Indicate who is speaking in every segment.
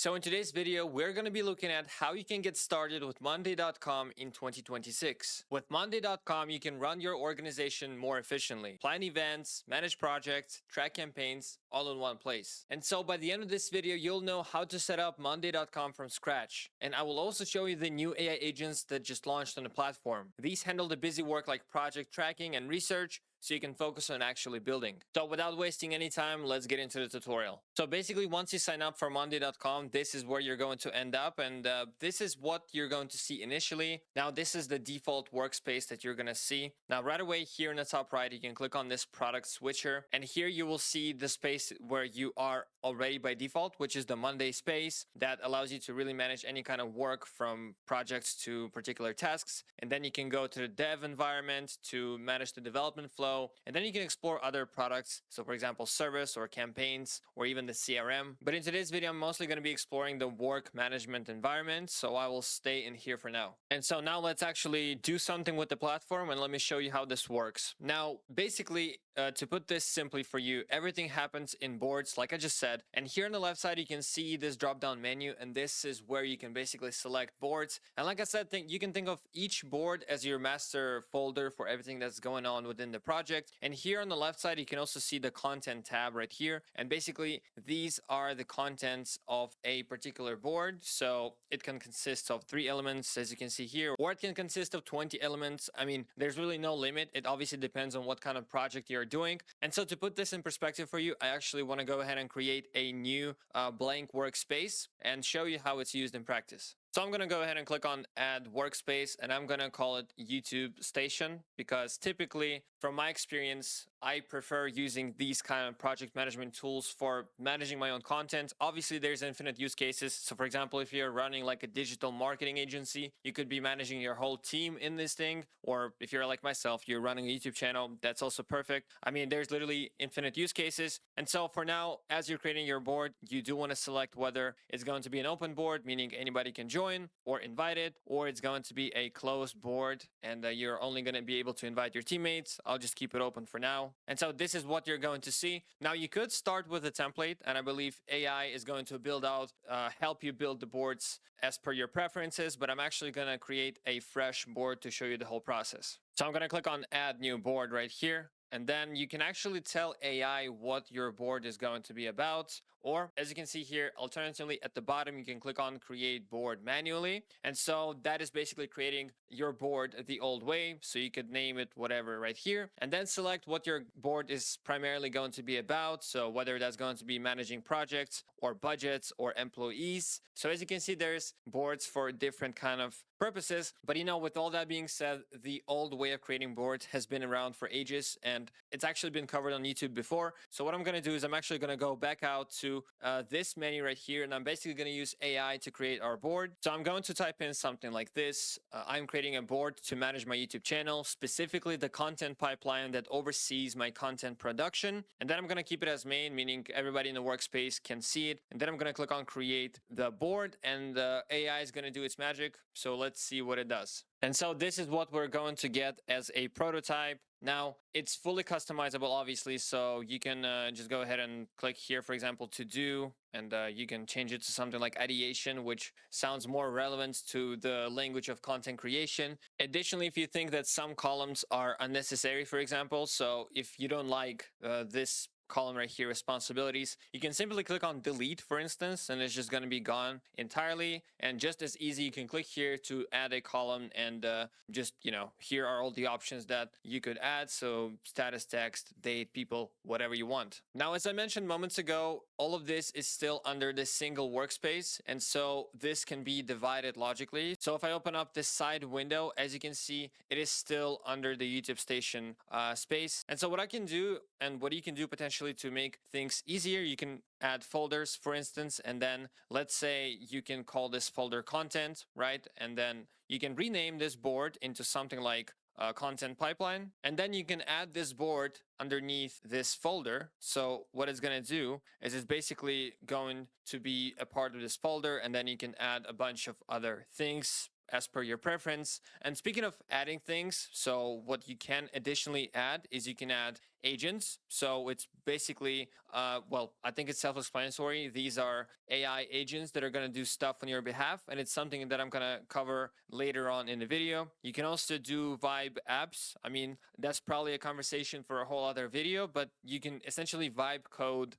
Speaker 1: So in today's video, we're going to be looking at how you can get started with Monday.com in 2026. With Monday.com, you can run your organization more efficiently, plan events, manage projects, track campaigns, all in one place. And so by the end of this video, you'll know how to set up Monday.com from scratch. And I will also show you the new AI agents that just launched on the platform. These handle the busy work like project tracking and research, so you can focus on actually building. So without wasting any time, let's get into the tutorial. So basically, once you sign up for Monday.com, this is where you're going to end up, and this is what you're going to see initially. Now, this is the default workspace that you're gonna see. Now, right away here in the top right, you can click on this product switcher, and here you will see the space where you are already by default, which is the Monday space that allows you to really manage any kind of work from projects to particular tasks. And then you can go to the dev environment to manage the development flow. And then you can explore other products. So for example, service or campaigns or even the CRM. But in today's video, I'm mostly going to be exploring the work management environment. So I will stay in here for now. And so now let's actually do something with the platform and let me show you how this works. Now, basically, to put this simply for you, everything happens in boards, like I just said. And here on the left side, you can see this drop-down menu, and this is where you can basically select boards. And like I said, you can think of each board as your master folder for everything that's going on within the project. And here on the left side, you can also see the content tab right here. And basically, these are the contents of a particular board. So it can consist of 3 elements, as you can see here, or it can consist of 20 elements. I mean, there's really no limit. It obviously depends on what kind of project you're doing. And so to put this in perspective for you, I actually want to go ahead and create a new blank workspace and show you how it's used in practice. So I'm going to go ahead and click on add workspace, and I'm going to call it YouTube station, because typically from my experience, I prefer using these kind of project management tools for managing my own content. Obviously, there's infinite use cases. So for example, if you're running like a digital marketing agency, you could be managing your whole team in this thing. Or if you're like myself, you're running a YouTube channel, that's also perfect. I mean, there's literally infinite use cases. And so for now, as you're creating your board, you do want to select whether it's going to be an open board, meaning anybody can join or invited, or it's going to be a closed board and you're only going to be able to invite your teammates. I'll just keep it open for now. And so this is what you're going to see. Now you could start with a template, and I believe AI is going to build out, help you build the boards as per your preferences, but I'm actually going to create a fresh board to show you the whole process. So I'm going to click on add new board right here. And then you can actually tell AI what your board is going to be about. Or as you can see here, alternatively at the bottom, you can click on create board manually. And so that is basically creating your board the old way. So you could name it whatever right here, and then select what your board is primarily going to be about. So whether that's going to be managing projects or budgets or employees. So as you can see, there's boards for different kind of purposes. But with all that being said, the old way of creating boards has been around for ages, and it's actually been covered on YouTube before. So what I'm going to do is I'm actually going to go back out to this menu right here, and I'm basically going to use AI to create our board. So I'm going to type in something like this. I'm creating a board to manage my YouTube channel, specifically the content pipeline that oversees my content production. And then I'm going to keep it as main, meaning everybody in the workspace can see it. And then I'm going to click on create the board, and AI is going to do its magic. So let's see what it does. And so this is what we're going to get as a prototype. Now, it's fully customizable, obviously, so you can just go ahead and click here, for example, to do, and you can change it to something like ideation, which sounds more relevant to the language of content creation. Additionally, if you think that some columns are unnecessary, for example, so if you don't like this column right here, responsibilities, you can simply click on delete, for instance, and it's just going to be gone entirely. And just as easy, you can click here to add a column, and just here are all the options that you could add. So status, text, date, people, whatever you want. Now, as I mentioned moments ago, all of this is still under this single workspace, and so this can be divided logically. So if I open up this side window, as you can see, it is still under the YouTube station space. And so what I can do, and what you can do potentially to make things easier, you can add folders, for instance, and then let's say you can call this folder content, right? And then you can rename this board into something like content pipeline, and then you can add this board underneath this folder. So what it's going to do is it's basically going to be a part of this folder, and then you can add a bunch of other things as per your preference. And speaking of adding things, so what you can additionally add is you can add agents. So it's basically, well, I think it's self-explanatory. These are AI agents that are going to do stuff on your behalf, and it's something that I'm going to cover later on in the video. You can also do vibe apps. I mean, that's probably a conversation for a whole other video, but you can essentially vibe code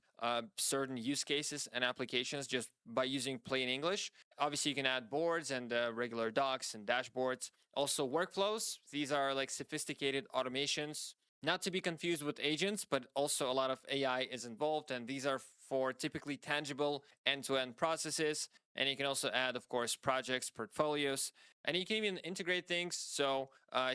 Speaker 1: certain use cases and applications just by using plain English. Obviously, you can add boards and regular docs and dashboards. Also, workflows. These are like sophisticated automations, not to be confused with agents, but also a lot of AI is involved, and these are for typically tangible end-to-end processes. And you can also add, of course, projects, portfolios, and you can even integrate things. So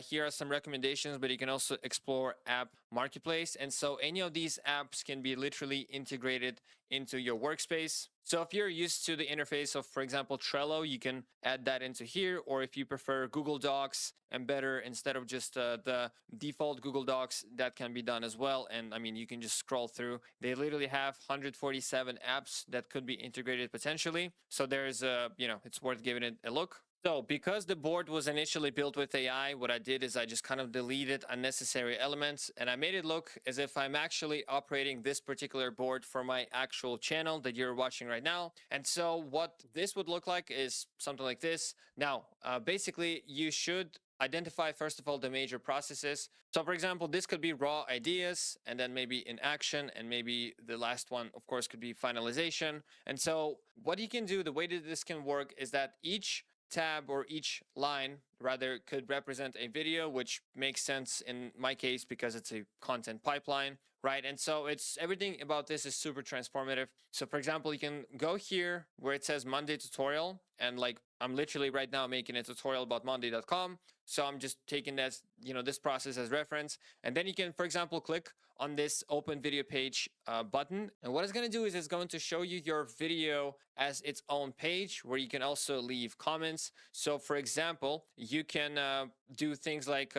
Speaker 1: here are some recommendations, but you can also explore app marketplace. And so any of these apps can be literally integrated into your workspace. So if you're used to the interface of, for example, Trello, you can add that into here. Or if you prefer Google Docs and better, instead of just the default Google Docs, that can be done as well. And I mean, you can just scroll through. They literally have 147 apps that could be integrated potentially. So there's it's worth giving it a look. So because the board was initially built with AI, what I did is I just kind of deleted unnecessary elements and I made it look as if I'm actually operating this particular board for my actual channel that you're watching right now. And so what this would look like is something like this. Now, basically, you should identify, first of all, the major processes. So for example, this could be raw ideas and then maybe in action, and maybe the last one, of course, could be finalization. And so what you can do, the way that this can work is that each tab or each line rather could represent a video, which makes sense in my case because it's a content pipeline, right? And so it's everything about this is super transformative. So for example, you can go here where it says Monday tutorial, and like I'm literally right now making a tutorial about monday.com. So I'm just taking this, this process as reference. And then you can, for example, click on this open video page button. And what it's going to do is it's going to show you your video as its own page where you can also leave comments. So for example, you can do things like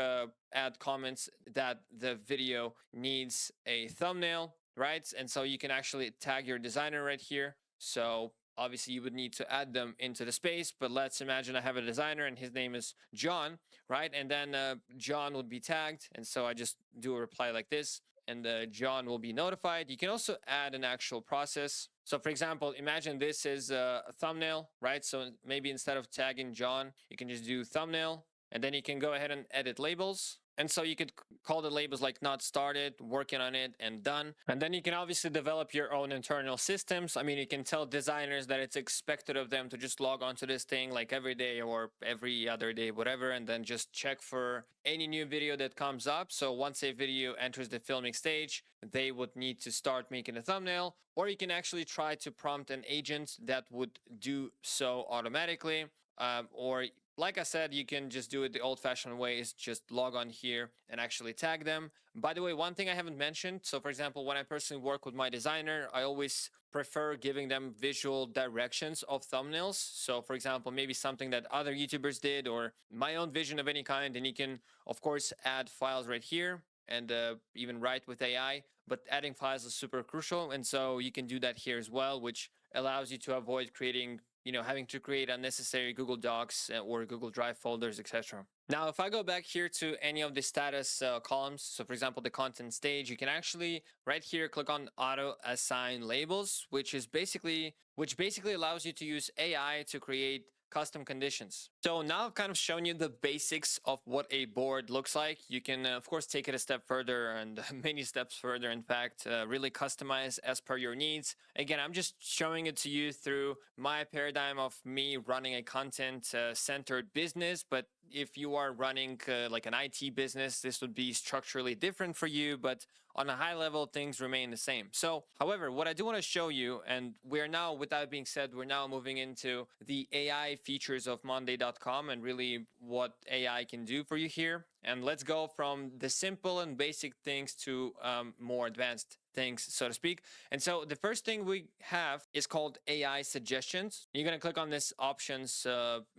Speaker 1: add comments that the video needs a thumbnail, right? And so you can actually tag your designer right here. So obviously you would need to add them into the space, but let's imagine I have a designer and his name is John, right? And then John would be tagged. And so I just do a reply like this, and John will be notified. You can also add an actual process. So for example, imagine this is a thumbnail, right? So maybe instead of tagging John, you can just do thumbnail, and then you can go ahead and edit labels. And so you could call the labels like not started, working on it, and done. And then you can obviously develop your own internal systems. I mean, you can tell designers that it's expected of them to just log onto this thing like every day or every other day, whatever, and then just check for any new video that comes up. So once a video enters the filming stage, they would need to start making a thumbnail, or you can actually try to prompt an agent that would do so automatically, or like I said, you can just do it the old-fashioned way, is just log on here and actually tag them. By the way, one thing I haven't mentioned, so for example, when I personally work with my designer, I always prefer giving them visual directions of thumbnails. So for example, maybe something that other YouTubers did or my own vision of any kind, and you can, of course, add files right here and even write with AI, but adding files is super crucial. And so you can do that here as well, which allows you to avoid creating having to create unnecessary Google Docs or Google Drive folders, etc. Now, if I go back here to any of the status columns, so for example, the content stage, you can actually right here click on auto assign labels, which basically allows you to use AI to create custom conditions. So now I've kind of shown you the basics of what a board looks like. You can, of course, take it a step further and many steps further, in fact, really customize as per your needs. Again, I'm just showing it to you through my paradigm of me running a content-centered business. But if you are running like an IT business, this would be structurally different for you. But on a high level, things remain the same. So, however, what I do want to show you, and we're now, with that being said, we're now moving into the AI features of monday.com and really what AI can do for you here. And let's go from the simple and basic things to more advanced things, so to speak. And so the first thing we have is called AI suggestions. You're going to click on this options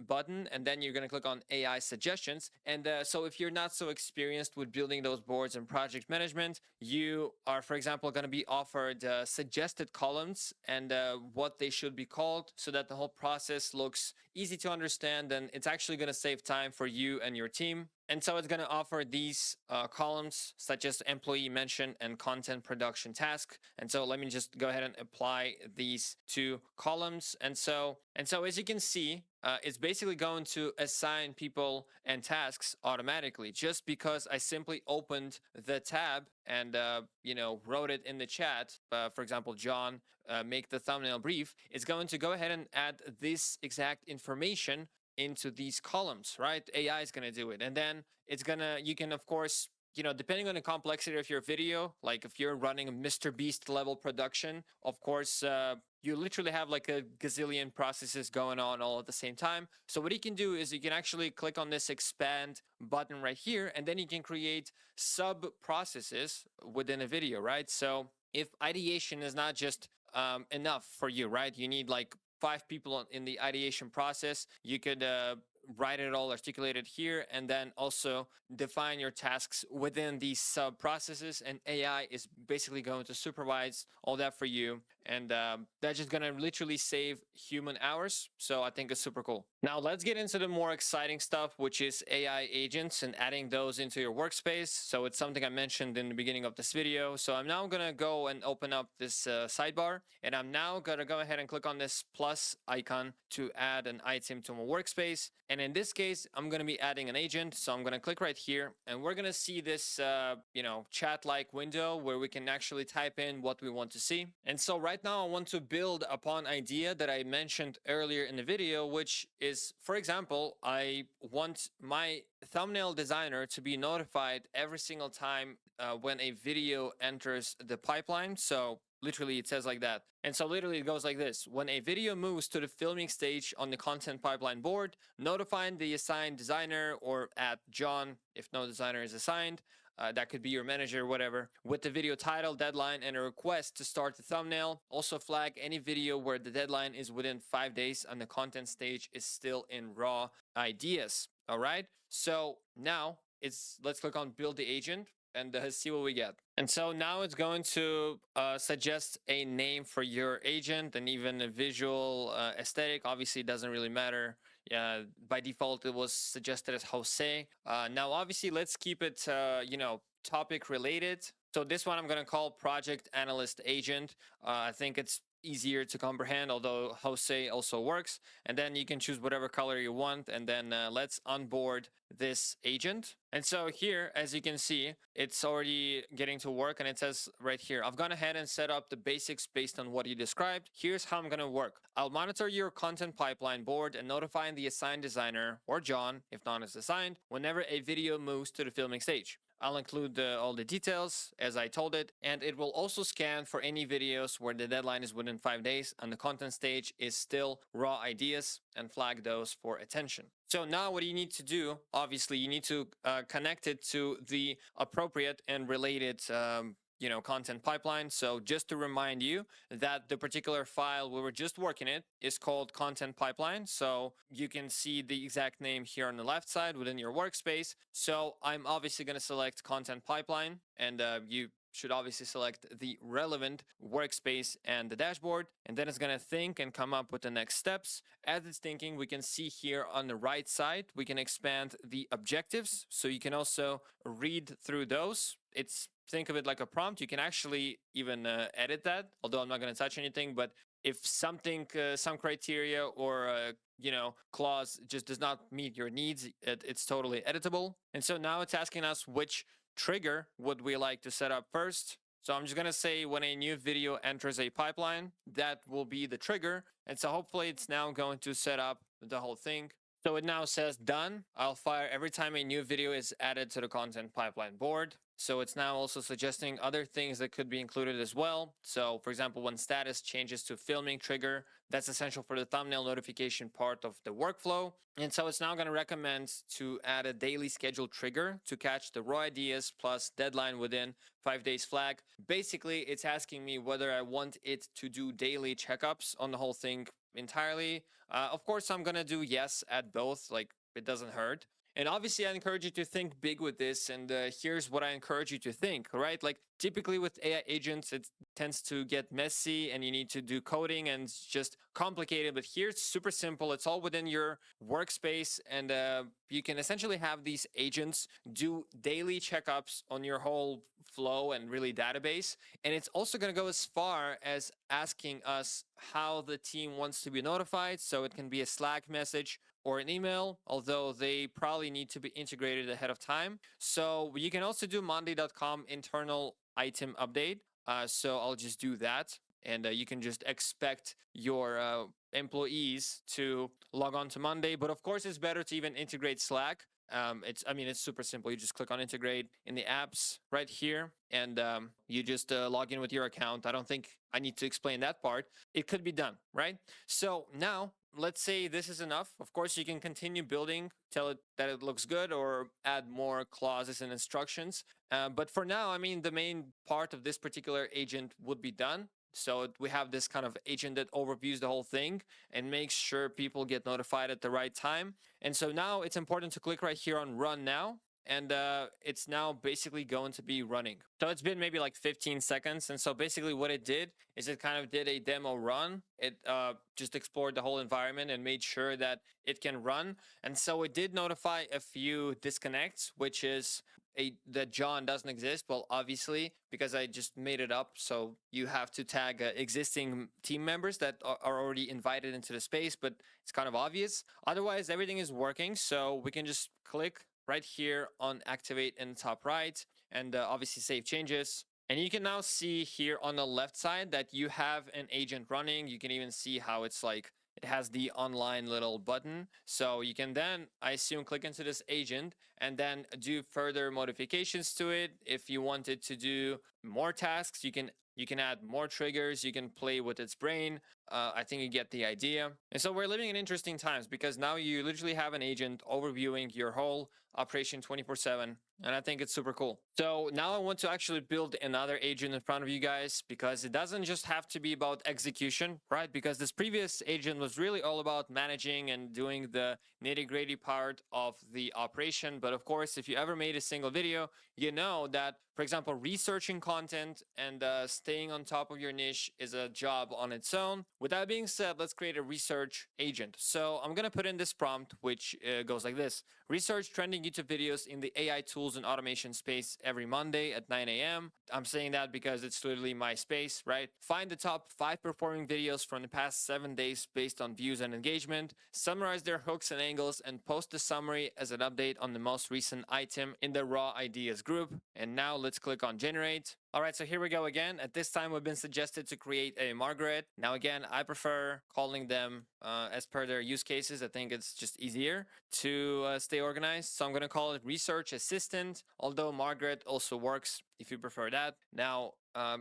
Speaker 1: button, and then you're going to click on AI suggestions. And so if you're not so experienced with building those boards and project management, you are, for example, going to be offered suggested columns and what they should be called, so that the whole process looks easy to understand, and it's actually going to save time for you and your team. And so it's going to offer these columns such as employee mention and content production task. And so let me just go ahead and apply these two columns. And so as you can see, it's basically going to assign people and tasks automatically just because I simply opened the tab and wrote it in the chat. For example, John, make the thumbnail brief. It's going to go ahead and add this exact information into these columns, right? AI is going to do it. And then you can, of course, depending on the complexity of your video, like if you're running a Mr. Beast level production, of course, you literally have like a gazillion processes going on all at the same time. So what you can do is you can actually click on this expand button right here, and then you can create sub processes within a video, right? So if ideation is not just enough for you, right? You need like 5 people in the ideation process. You could write it all articulated here, and then also define your tasks within these sub processes, and AI is basically going to supervise all that for you, and that's just gonna literally save human hours. So I think it's super cool. Now let's get into the more exciting stuff, which is AI agents and adding those into your workspace. So it's something I mentioned in the beginning of this video. So I'm now gonna go and open up this sidebar, and I'm now gonna go ahead and click on this plus icon to add an item to my workspace. And in this case, I'm going to be adding an agent. So I'm going to click right here, and we're going to see this, chat-like window where we can actually type in what we want to see. And so right now I want to build upon idea that I mentioned earlier in the video, which is, for example, I want my thumbnail designer to be notified every single time when a video enters the pipeline. So literally it says like that. And so literally it goes like this: when a video moves to the filming stage on the content pipeline board, notifying the assigned designer, or at John if no designer is assigned, that could be your manager, whatever, with the video title, deadline, and a request to start the thumbnail. Also flag any video where the deadline is within 5 days and the content stage is still in raw ideas. All right, so now let's click on build the agent and see what we get. And so now it's going to suggest a name for your agent and even a visual aesthetic. Obviously, it doesn't really matter. By default, it was suggested as Jose. Now, obviously, let's keep it, topic related. So this one I'm going to call Project Analyst Agent. I think it's easier to comprehend, although Jose also works. And then you can choose whatever color you want, and then let's onboard this agent. And so here, as you can see, it's already getting to work, and it says right here, I've gone ahead and set up the basics based on what you described. Here's how I'm going to work. I'll monitor your content pipeline board and notifying the assigned designer, or John if none is assigned, whenever a video moves to the filming stage. I'll include all the details as I told it, and it will also scan for any videos where the deadline is within 5 days and the content stage is still raw ideas, and flag those for attention. So now what you need to do, obviously, you need to connect it to the appropriate and related content pipeline. So just to remind you that the particular file we were just working it is called content pipeline. So you can see the exact name here on the left side within your workspace. So I'm obviously going to select content pipeline, and you should obviously select the relevant workspace and the dashboard, and then it's going to think and come up with the next steps. As it's thinking, we can see here on the right side, we can expand the objectives, so you can also read through those. Think of it like a prompt. You can actually even edit that, although I'm not going to touch anything. But if something, some criteria or clause just does not meet your needs, it's totally editable. And so now it's asking us which trigger would we like to set up first. So I'm just going to say when a new video enters a pipeline, that will be the trigger. And so hopefully it's now going to set up the whole thing. So it now says done. I'll fire every time a new video is added to the content pipeline board. So it's now also suggesting other things that could be included as well. So for example, when status changes to filming trigger, that's essential for the thumbnail notification part of the workflow. And so it's now going to recommend to add a daily schedule trigger to catch the raw ideas plus deadline within 5 days flag. Basically, it's asking me whether I want it to do daily checkups on the whole thing entirely. Of course, I'm going to do yes at both, like it doesn't hurt. And obviously, I encourage you to think big with this. And here's what I encourage you to think, right? Like typically with AI agents, it tends to get messy and you need to do coding and it's just complicated. But here it's super simple. It's all within your workspace. And you can essentially have these agents do daily checkups on your whole flow and really database. And it's also going to go as far as asking us how the team wants to be notified. So it can be a Slack message or an email, although they probably need to be integrated ahead of time. So you can also do monday.com internal item update. So I'll just do that. And you can just expect your employees to log on to Monday. But of course, it's better to even integrate Slack. It's super simple. You just click on integrate in the apps right here, and you just log in with your account. I don't think I need to explain that part. It could be done, right? So now let's say this is enough. Of course, you can continue building, tell it that it looks good, or add more clauses and instructions. But for now, I mean, the main part of this particular agent would be done. So we have this kind of agent that overviews the whole thing and makes sure people get notified at the right time. And so now it's important to click right here on run now. And it's now basically going to be running. So it's been maybe like 15 seconds. And so basically what it did is it kind of did a demo run. It just explored the whole environment and made sure that it can run. And so it did notify a few disconnects, which is that John doesn't exist. Well, obviously, because I just made it up. So you have to tag existing team members that are already invited into the space, but it's kind of obvious. Otherwise, everything is working. So we can just click right here on activate in the top right and obviously save changes. And you can now see here on the left side that you have an agent running. You can even see how it's like it has the online little button. So you can then, I assume, click into this agent and then do further modifications to it. If you wanted to do more tasks, you can add more triggers. You can play with its brain. I think you get the idea. And so we're living in interesting times because now you literally have an agent overviewing your whole operation 24/7. And I think it's super cool. So now I want to actually build another agent in front of you guys because it doesn't just have to be about execution, right? Because this previous agent was really all about managing and doing the nitty-gritty part of the operation. But of course, if you ever made a single video, you know that, for example, researching content and staying on top of your niche is a job on its own. With that being said, let's create a research agent. So I'm going to put in this prompt, which goes like this. Research trending YouTube videos in the AI tools and automation space every Monday at 9 a.m. I'm saying that because it's literally my space, right? Find the top 5 performing videos from the past 7 days based on views and engagement. Summarize their hooks and angles and post the summary as an update on the most recent item in the raw ideas group. And now let's click on generate. All right, so here we go again. At this time, we've been suggested to create a Margaret. Now, again, I prefer calling them as per their use cases. I think it's just easier to stay organized. So I'm going to call it Research Assistant, although Margaret also works if you prefer that. Now,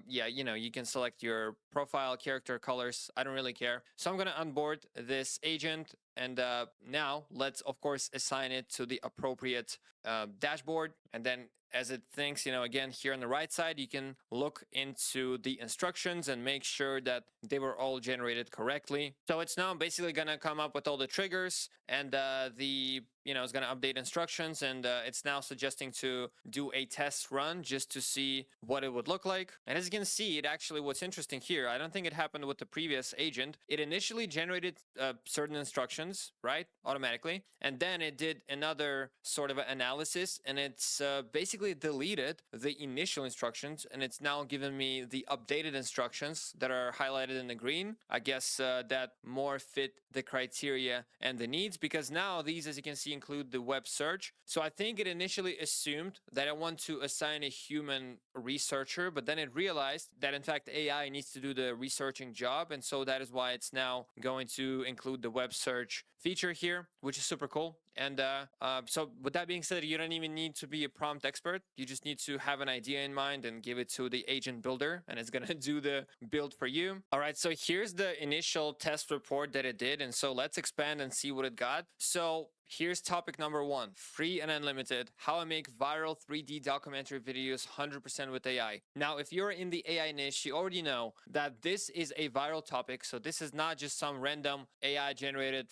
Speaker 1: yeah, you can select your profile, character, colors. I don't really care. So I'm going to onboard this agent. And now let's, of course, assign it to the appropriate dashboard. And then as it thinks, again, here on the right side, you can look into the instructions and make sure that they were all generated correctly. So it's now basically going to come up with all the triggers and it's going to update instructions. And it's now suggesting to do a test run just to see what it would look like. And as you can see, what's interesting here, I don't think it happened with the previous agent. It initially generated certain instructions, right, automatically. And then it did another sort of analysis and it's basically deleted the initial instructions and it's now given me the updated instructions that are highlighted in the green. I guess that more fit the criteria and the needs because now these, as you can see, include the web search. So I think it initially assumed that I want to assign a human researcher, but then it realized that in fact AI needs to do the researching job. And so that is why it's now going to include the web search feature here, which is super cool. And so with that being said, you don't even need to be a prompt expert. You just need to have an idea in mind and give it to the agent builder and it's going to do the build for you. All right, so here's the initial test report that it did. And so let's expand and see what it got. So Here's topic number 1, free and unlimited, how I make viral 3D documentary videos 100% with AI. Now, if you're in the AI niche, you already know that this is a viral topic. So this is not just some random AI generated,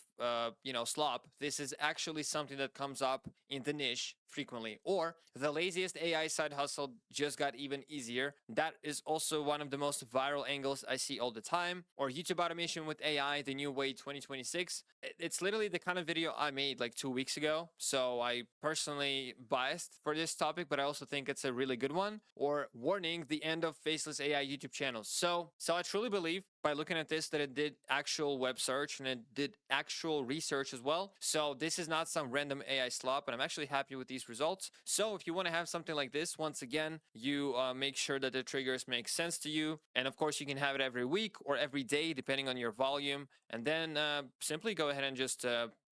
Speaker 1: slop. This is actually something that comes up in the niche frequently. Or the laziest AI side hustle just got even easier. That is also one of the most viral angles I see all the time. Or YouTube automation with AI, the new way 2026. It's literally the kind of video I made like 2 weeks ago. So I personally biased for this topic, but I also think it's a really good one. Or warning, the end of faceless AI YouTube channels. So I truly believe by looking at this that it did actual web search and it did actual research as well. So this is not some random AI slop, and I'm actually happy with these results. So if you want to have something like this, once again, you make sure that the triggers make sense to you. And of course, you can have it every week or every day, depending on your volume. And then simply go ahead and just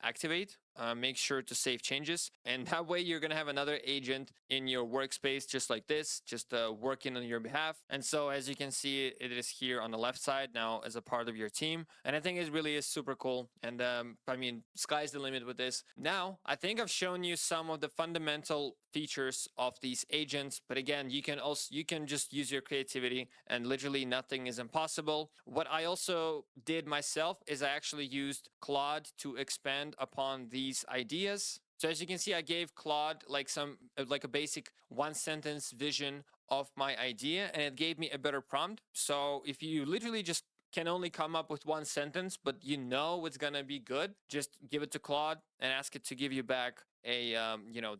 Speaker 1: activate. Make sure to save changes, and that way you're gonna have another agent in your workspace just like this, just working on your behalf. And so as you can see, it is here on the left side now as a part of your team, and I think it really is super cool. And I mean, sky's the limit with this. Now I think I've shown you some of the fundamental features of these agents, but again, you can just use your creativity, and literally nothing is impossible. What I also did myself is I actually used Claude to expand upon these ideas. So as you can see, I gave Claude like a basic one sentence vision of my idea, and it gave me a better prompt. So if you literally just can only come up with one sentence, but you know it's gonna be good, just give it to Claude and ask it to give you back a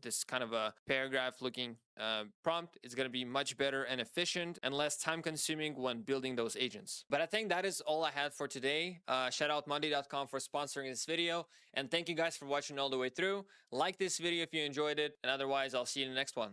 Speaker 1: this kind of a paragraph looking prompt. Is going to be much better and efficient and less time consuming when building those agents. But I think that is all I had for today. Shout out monday.com for sponsoring this video, and thank you guys for watching all the way through. Like this video if you enjoyed it, and otherwise I'll see you in the next one.